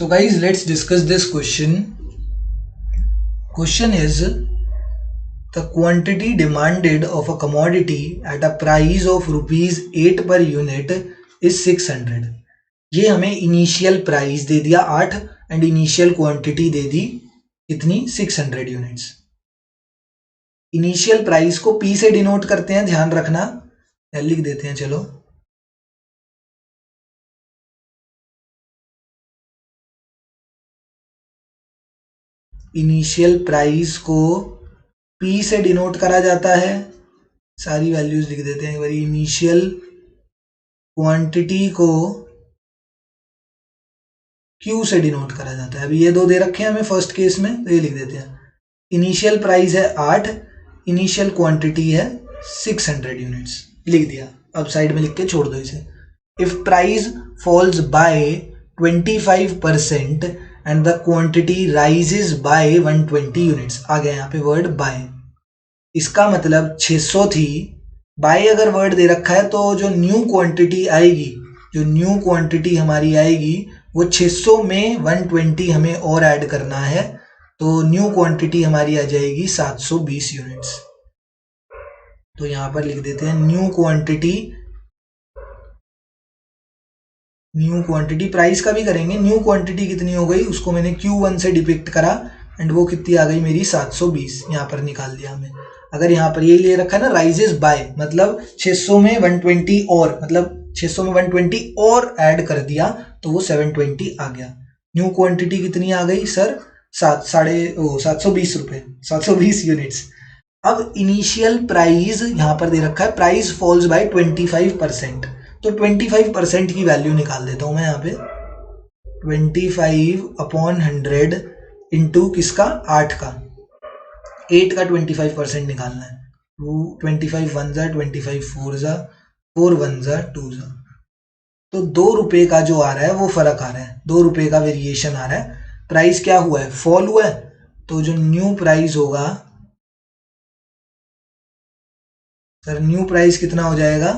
So guys, let's discuss this question. Question is, the quantity demanded of a commodity at a price of ₹8 per unit is 600. ये हमें initial price दे दिया 8 and initial quantity दे दी कितनी 600 units. Initial price को P से denote करते हैं, ध्यान रखना, लिख देते हैं। चलो इनिशियल प्राइस को P से डिनोट करा जाता है, सारी वैल्यूज लिख देते हैं एक बार। इनिशियल क्वांटिटी को Q से डिनोट करा जाता है। अभी ये दो दे रखे हैं हमें फर्स्ट केस में, तो ये लिख देते हैं। इनिशियल प्राइस है 8, इनिशियल क्वांटिटी है 600 यूनिट्स, लिख दिया। अब साइड में लिख के छोड़ दो इसे। If price falls by 25% and the quantity rises by 120 units, आ गया यहाँ पे वर्ड बाय। इसका मतलब 600 थी, बाय अगर वर्ड दे रखा है तो जो न्यू क्वांटिटी आएगी, जो न्यू क्वांटिटी हमारी आएगी वो 600 में 120 हमें और ऐड करना है, तो न्यू क्वांटिटी हमारी आ जाएगी 720 यूनिट्स। तो यहां पर लिख देते हैं न्यू क्वांटिटी प्राइस का भी करेंगे। न्यू क्वांटिटी कितनी हो गई उसको मैंने Q1 से डिपिक्ट करा एंड वो कितनी आ गई मेरी 720, यहां पर निकाल दिया हमें। अगर यहाँ पर ये ले रखा है ना राइजेस बाय, मतलब 600 में 120 और, मतलब 600 में 120 और ऐड कर दिया तो वो 720 आ गया। न्यू क्वांटिटी कितनी आ गई सर 720 रुपए, 720 यूनिट्स। अब इनिशियल प्राइस यहां पर दे रखा है प्राइस फॉल्स बाय 25%, तो 25% की वैल्यू निकाल देता हूं मैं यहाँ पे। 25/100 इंटू किसका 8 का, 8 का 25% निकालना है। 25 1 जा 25 4 जा 4 1 जा 2 जा, तो 2 रुपए का जो आ रहा है वो फर्क आ रहा है, 2 रुपए का वेरिएशन आ रहा है। प्राइस क्या हुआ है, फॉल हुआ है, तो जो न्यू प्राइस होगा सर, न्यू प्राइस कितना हो जाएगा,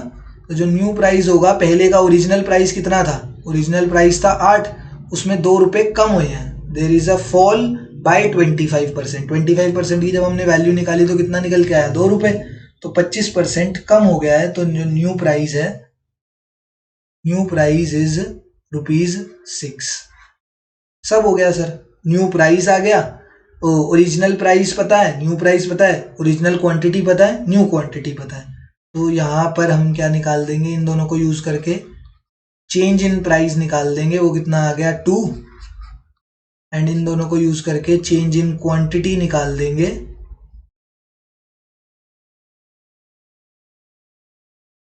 तो जो न्यू प्राइस होगा, पहले का ओरिजिनल प्राइस कितना था, ओरिजिनल प्राइस था 8, उसमें 2 रुपए कम हुए हैं। There is a fall by 25%। 25% की जब हमने वैल्यू निकाली तो कितना निकल के आया 2 रुपए, तो 25% कम हो गया है। तो न्यू प्राइस है, न्यू प्राइस इज ₹6। सब हो गया सर, न्यू प्राइस आ गया, ओरिजिनल प्राइस पता है, न्यू प्राइस पता है, ओरिजिनल क्वांटिटी पता है, न्यू क्वांटिटी पता है। तो यहाँ पर हम क्या निकाल देंगे, इन दोनों को यूज करके चेंज इन प्राइस निकाल देंगे, वो कितना आ गया 2, एंड इन दोनों को यूज करके चेंज इन क्वांटिटी निकाल देंगे।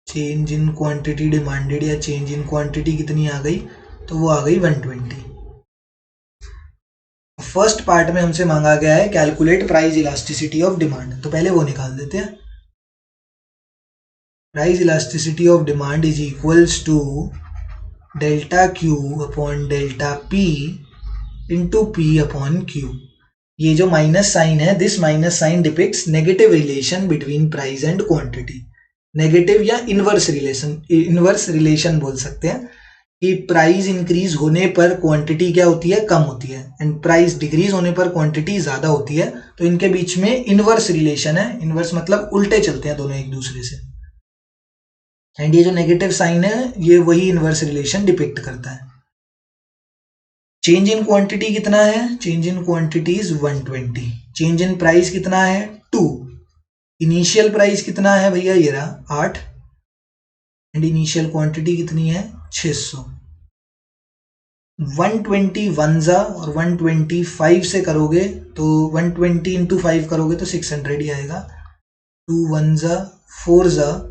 चेंज इन क्वांटिटी डिमांडेड या चेंज इन क्वांटिटी कितनी आ गई, तो वो आ गई 120। फर्स्ट पार्ट में हमसे मांगा गया है calculate price elasticity of demand, तो पहले वो निकाल देते हैं। Price elasticity of demand is equals to delta Q upon delta P into P upon Q। ये जो माइनस साइन है, this minus sign depicts negative relation between price and quantity. Negative या इनवर्स रिलेशन बोल सकते हैं कि price increase होने पर क्वांटिटी क्या होती है, कम होती है, एंड प्राइस डिक्रीज होने पर क्वांटिटी ज्यादा होती है। तो इनके बीच में इनवर्स रिलेशन है, इनवर्स मतलब उल्टे चलते हैं दोनों एक दूसरे से, एंड ये जो नेगेटिव साइन है ये वही इनवर्स रिलेशन डिपिक्ट करता है। चेंज इन क्वांटिटी कितना है, change in quantity is 120। Change in price कितना है 2। इनिशियल प्राइस कितना है भैया, ये रहा 8, एंड इनिशियल क्वांटिटी कितनी है 600। 120 1 जा और 125 से करोगे तो 120 इंटू 5 करोगे तो 600 ही आएगा। 2 1 जा 4 जा,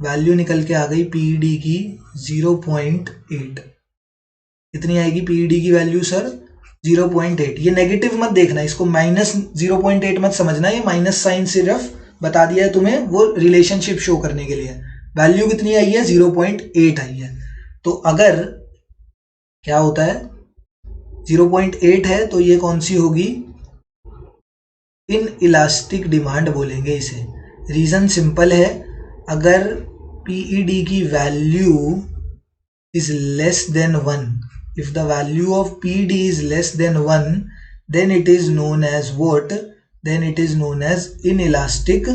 वैल्यू निकल के आ गई पीईडी की 0.8। कितनी आएगी पीईडी की वैल्यू सर 0.8। ये नेगेटिव मत देखना, इसको माइनस 0.8 मत समझना, ये माइनस साइन सिर्फ बता दिया है तुम्हें वो रिलेशनशिप शो करने के लिए। वैल्यू कितनी आई है 0.8 आई है। तो अगर क्या होता है 0.8 है तो ये कौन सी होगी, इन इलास्टिक डिमांड बोलेंगे इसे। रीजन सिंपल है, अगर पीईडी की value is less than 1, if the value of PD is less than 1, then it is known as what? Then it is known as inelastic.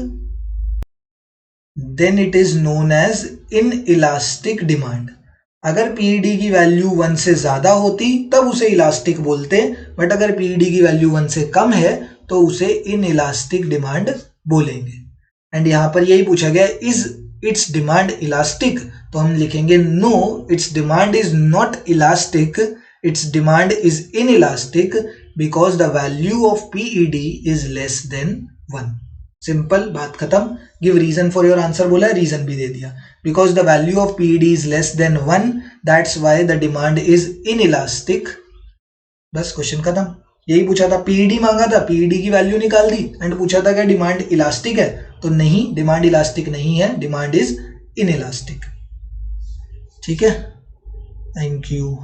Then it is known as inelastic demand. अगर PED की value 1 से ज्यादा होती तब उसे elastic बोलते, but अगर PED की वैल्यू 1 से कम है तो उसे इनइलास्टिक डिमांड बोलेंगे. एंड यहां पर यही पूछा गया, इज इट्स डिमांड इलास्टिक? तो हम लिखेंगे no, it's demand is not elastic, it's demand is inelastic because the value of PED is less than 1. Simple, बात खत्म. Give reason for your answer बोला, रीजन भी दे दिया. Because the value of PED is less than 1, that's why the demand is inelastic. बस question खत्म. यही पूछा था, पीईडी मांगा था, पीईडी की वैल्यू निकाल दी एंड पूछा था क्या डिमांड इलास्टिक है? तो नहीं, डिमांड इलास्टिक नहीं है, डिमांड इज इनइलास्टिक. ठीक है, थैंक यू.